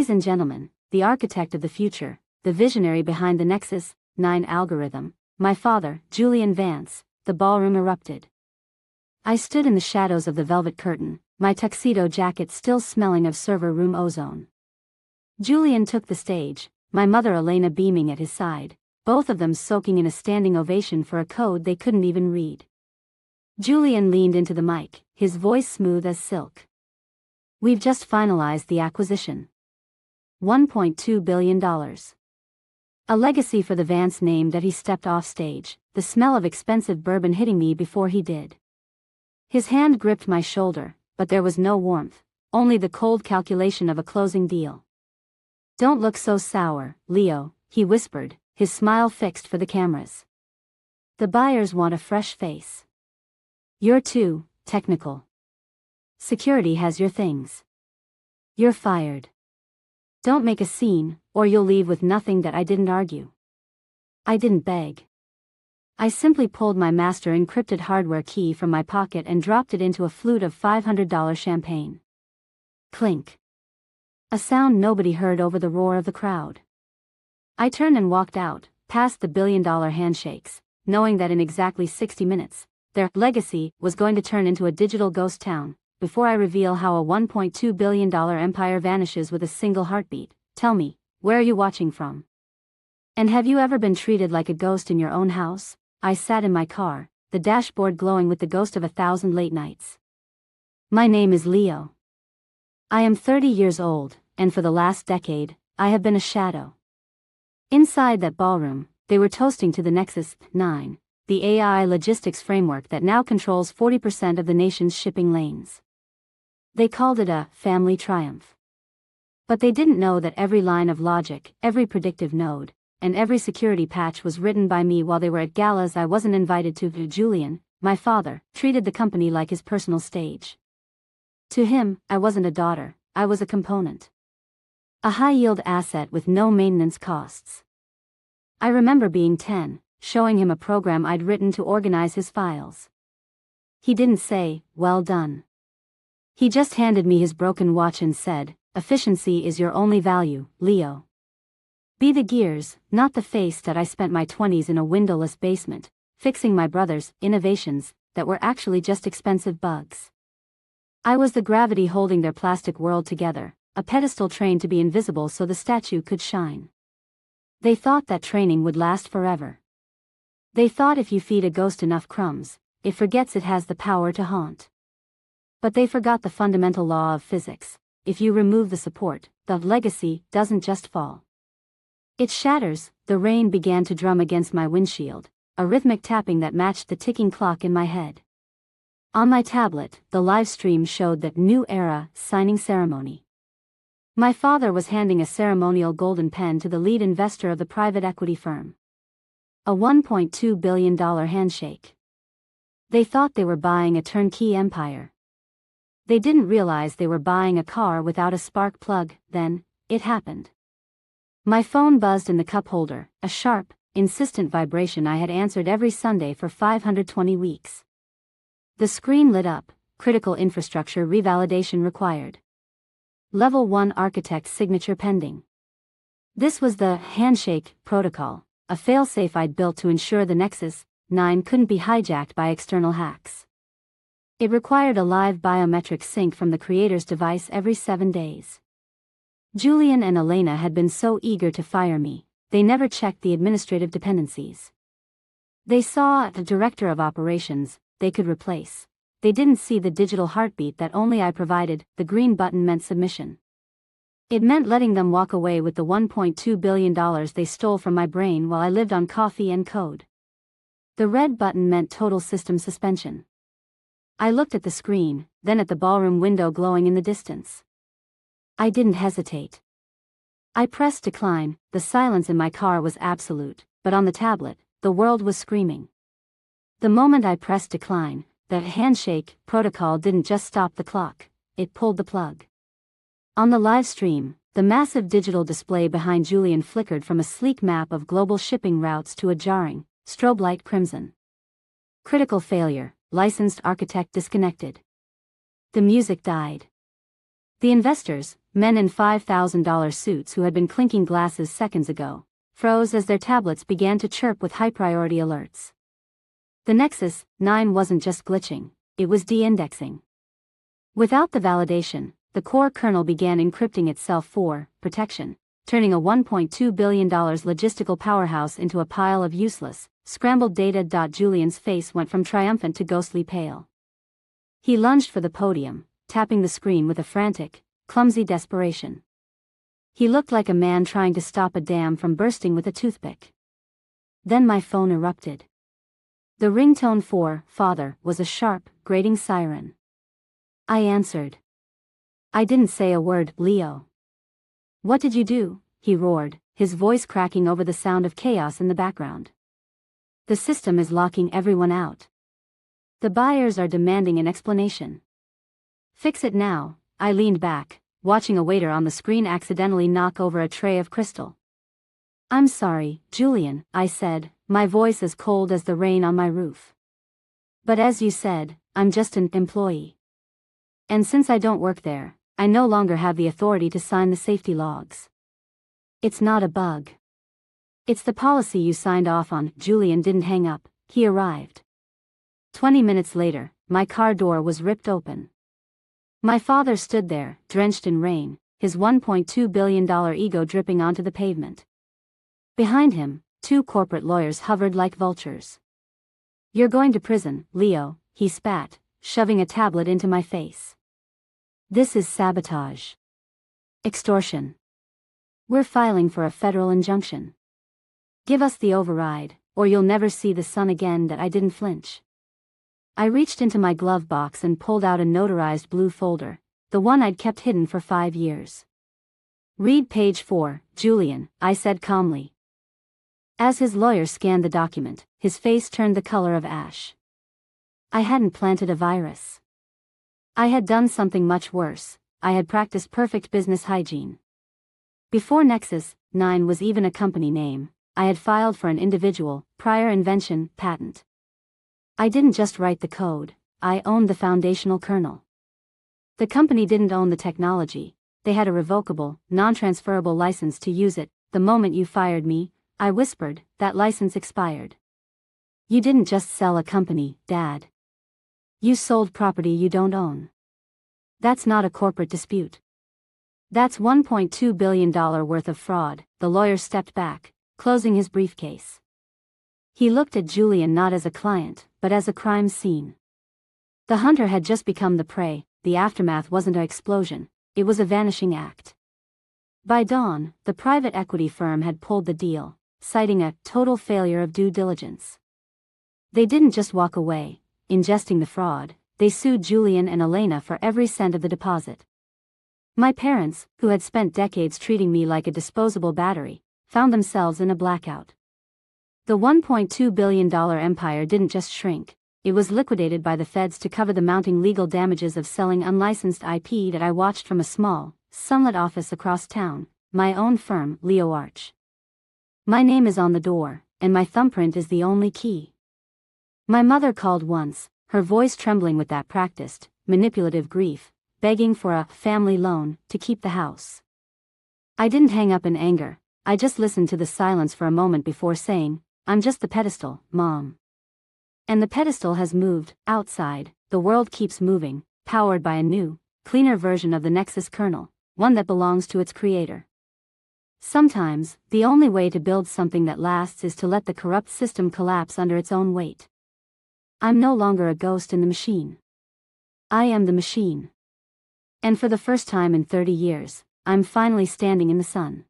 Ladies and gentlemen, the architect of the future, the visionary behind the Nexus 9 algorithm, my father, Julian Vance. The ballroom erupted. I stood in the shadows of the velvet curtain, my tuxedo jacket still smelling of server room ozone. Julian took the stage, my mother Elena beaming at his side, both of them soaking in a standing ovation for a code they couldn't even read. Julian leaned into the mic, his voice smooth as silk. We've just finalized the acquisition. $1.2 billion. A legacy for the Vance name that he stepped off stage, the smell of expensive bourbon hitting me before he did. His hand gripped my shoulder, but there was no warmth, only the cold calculation of a closing deal. Don't look so sour, Leo, he whispered, his smile fixed for the cameras. The buyers want a fresh face. You're too technical. Security has your things. You're fired. Don't make a scene, or you'll leave with nothing that I didn't argue. I didn't beg. I simply pulled my master encrypted hardware key from my pocket and dropped it into a flute of $500 champagne. Clink. A sound nobody heard over the roar of the crowd. I turned and walked out, past the billion-dollar handshakes, knowing that in exactly 60 minutes, their legacy was going to turn into a digital ghost town. Before I reveal how a $1.2 billion empire vanishes with a single heartbeat, tell me, where are you watching from? And have you ever been treated like a ghost in your own house? I sat in my car, the dashboard glowing with the ghost of 1,000 late nights. My name is Leo. I am 30 years old, and for the last decade, I have been a shadow. Inside that ballroom, they were toasting to the Nexus 9, the AI logistics framework that now controls 40% of the nation's shipping lanes. They called it a family triumph. But they didn't know that every line of logic, every predictive node, and every security patch was written by me while they were at galas I wasn't invited to. Julian, my father, treated the company like his personal stage. To him, I wasn't a daughter, I was a component. A high-yield asset with no maintenance costs. I remember being 10, showing him a program I'd written to organize his files. He didn't say, "Well done." He just handed me his broken watch and said, "Efficiency is your only value, Leo. Be the gears, not the face." That I spent my 20s in a windowless basement, fixing my brother's innovations that were actually just expensive bugs. I was the gravity holding their plastic world together, a pedestal trained to be invisible so the statue could shine. They thought that training would last forever. They thought if you feed a ghost enough crumbs, it forgets it has the power to haunt. But they forgot the fundamental law of physics. If you remove the support, the legacy doesn't just fall. It shatters. The rain began to drum against my windshield, a rhythmic tapping that matched the ticking clock in my head. On my tablet, the live stream showed that new era signing ceremony. My father was handing a ceremonial golden pen to the lead investor of the private equity firm. A $1.2 billion handshake. They thought they were buying a turnkey empire. They didn't realize they were buying a car without a spark plug. Then, it happened. My phone buzzed in the cup holder, a sharp, insistent vibration I had answered every Sunday for 520 weeks. The screen lit up, critical infrastructure revalidation required. Level 1 architect signature pending. This was the handshake protocol, a failsafe I'd built to ensure the Nexus 9 couldn't be hijacked by external hacks. It required a live biometric sync from the creator's device every 7 days. Julian and Elena had been so eager to fire me, they never checked the administrative dependencies. They saw the director of operations they could replace. They didn't see the digital heartbeat that only I provided. The green button meant submission. It meant letting them walk away with the $1.2 billion they stole from my brain while I lived on coffee and code. The red button meant total system suspension. I looked at the screen, then at the ballroom window glowing in the distance. I didn't hesitate. I pressed decline. The silence in my car was absolute, but on the tablet, the world was screaming. The moment I pressed decline, the handshake protocol didn't just stop the clock, it pulled the plug. On the live stream, the massive digital display behind Julian flickered from a sleek map of global shipping routes to a jarring, strobe light crimson. Critical failure, licensed architect disconnected. The music died. The investors, men in $5,000 suits who had been clinking glasses seconds ago, froze as their tablets began to chirp with high-priority alerts. The Nexus 9 wasn't just glitching, it was de-indexing. Without the validation, the core kernel began encrypting itself for protection, turning a $1.2 billion logistical powerhouse into a pile of useless, scrambled data. Julian's face went from triumphant to ghostly pale. He lunged for the podium, tapping the screen with a frantic, clumsy desperation. He looked like a man trying to stop a dam from bursting with a toothpick. Then my phone erupted. The ringtone for "Father" was a sharp, grating siren. I answered. "I didn't say a word, Leo." "What did you do?" he roared, his voice cracking over the sound of chaos in the background. "The system is locking everyone out. The buyers are demanding an explanation. Fix it now." I leaned back, watching a waiter on the screen accidentally knock over a tray of crystal. "I'm sorry, Julian," I said, my voice as cold as the rain on my roof. "But as you said, I'm just an employee. And since I don't work there, I no longer have the authority to sign the safety logs." "It's not a bug. It's the policy you signed off on." Julian didn't hang up, he arrived. 20 minutes later, my car door was ripped open. My father stood there, drenched in rain, his $1.2 billion ego dripping onto the pavement. Behind him, 2 corporate lawyers hovered like vultures. "You're going to prison, Leo," he spat, shoving a tablet into my face. "This is sabotage. Extortion. We're filing for a federal injunction. Give us the override, or you'll never see the sun again." I didn't flinch. I reached into my glove box and pulled out a notarized blue folder, the one I'd kept hidden for 5 years. "Read page 4, Julian," I said calmly. As his lawyer scanned the document, his face turned the color of ash. I hadn't planted a virus. I had done something much worse. I had practiced perfect business hygiene. Before Nexus 9 was even a company name, I had filed for an individual, prior invention, patent. I didn't just write the code, I owned the foundational kernel. The company didn't own the technology, they had a revocable, non-transferable license to use it. "The moment you fired me," I whispered, "that license expired." "You didn't just sell a company, Dad. You sold property you don't own. That's not a corporate dispute. That's $1.2 billion worth of fraud." The lawyer stepped back, closing his briefcase. He looked at Julian not as a client, but as a crime scene. The hunter had just become the prey. The aftermath wasn't an explosion, it was a vanishing act. By dawn, the private equity firm had pulled the deal, citing a total failure of due diligence. They didn't just walk away, ingesting the fraud, they sued Julian and Elena for every cent of the deposit. My parents, who had spent decades treating me like a disposable battery, found themselves in a blackout. The $1.2 billion empire didn't just shrink, it was liquidated by the feds to cover the mounting legal damages of selling unlicensed IP that I watched from a small, sunlit office across town, my own firm, Leo Arch. My name is on the door, and my thumbprint is the only key. My mother called once, her voice trembling with that practiced, manipulative grief, begging for a family loan to keep the house. I didn't hang up in anger, I just listened to the silence for a moment before saying, "I'm just the pedestal, Mom." And the pedestal has moved. Outside, the world keeps moving, powered by a new, cleaner version of the Nexus kernel, one that belongs to its creator. Sometimes, the only way to build something that lasts is to let the corrupt system collapse under its own weight. I'm no longer a ghost in the machine. I am the machine. And for the first time in 30 years, I'm finally standing in the sun.